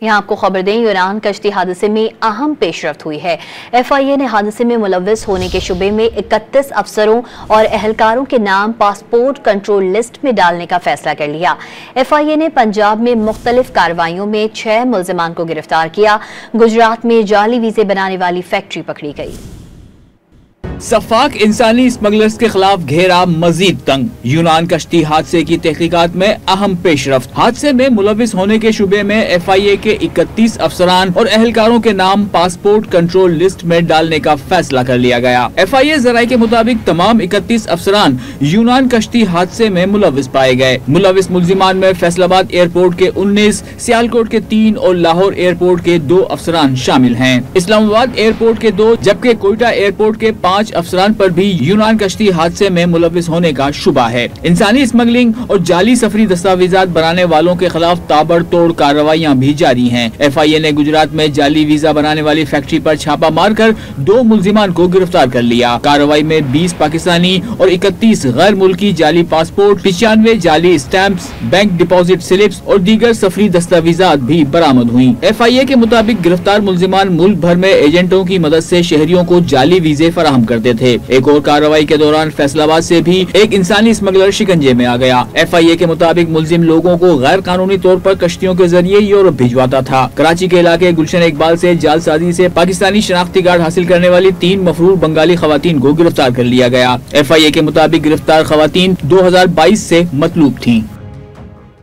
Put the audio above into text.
यहाँ आपको खबर दें, यूनान कश्ती हादसे में अहम पेशरफ्त हुई है। FIA ने हादसे में मुलव्विस होने के शुबे में 31 अफसरों और एहलकारों के नाम पासपोर्ट कंट्रोल लिस्ट में डालने का फैसला कर लिया। FIA ने पंजाब में मुख्तलिफ कार्रवाइयों में 6 मुल्जिमान को गिरफ्तार किया। गुजरात में जाली वीजे बनाने वाली फैक्ट्री पकड़ी गई। सफाक इंसानी स्मगलर्स के खिलाफ घेरा मजीद तंग। यूनान कश्ती हादसे की तहकीकात में अहम पेशरफ्त। हादसे में मुलविस होने के शुबे में FIA के 31 अफसरान और एहलकारों के नाम पासपोर्ट कंट्रोल लिस्ट में डालने का फैसला कर लिया गया। FIA जराये के मुताबिक तमाम 31 अफसरान यूनान कश्ती हादसे में मुलविस पाए गए। मुलविस मुल्जिमान में फैसलाबाद एयरपोर्ट के 19, सियालकोट के 3 और लाहौर एयरपोर्ट के 2 अफसरान शामिल हैं। इस्लामाबाद एयरपोर्ट के 2 जबकि कोयटा एयरपोर्ट के 5 अफसरान पर भी यूनान कश्ती हादसे में मुलविस होने का शुबा है। इंसानी स्मगलिंग और जाली सफरी दस्तावेजात बनाने वालों के खिलाफ ताबड़तोड़ कार्रवाइयाँ भी जारी हैं। FIA ने गुजरात में जाली वीजा बनाने वाली फैक्ट्री पर छापा मारकर 2 मुल्जिमान को गिरफ्तार कर लिया। कार्रवाई में 20 पाकिस्तानी और 31 गैर मुल्की जाली पासपोर्ट, 95 जाली स्टैंप्स, बैंक डिपॉजिट स्लिप्स और दीगर सफरी दस्तावेजात भी बरामद हुई। FIA के मुताबिक गिरफ्तार मुल्जिमान मुल्क भर में एजेंटों की मदद से शहरियों को जाली वीजे फराहम करते थे। एक और कार्रवाई के दौरान फैसलाबाद से भी एक इंसानी स्मगलर शिकंजे में आ गया। FIA के मुताबिक मुल्जिम लोगों को गैर कानूनी तौर पर कश्तियों के जरिए यूरोप भिजवाता था। कराची के इलाके गुलशन इकबाल से जालसाजी से पाकिस्तानी शनाख्ती कार्ड हासिल करने वाली 3 मफरूर बंगाली खवातीन को गिरफ्तार कर लिया गया। FIA के मुताबिक गिरफ्तार खवातीन 2022 से मतलूब थी।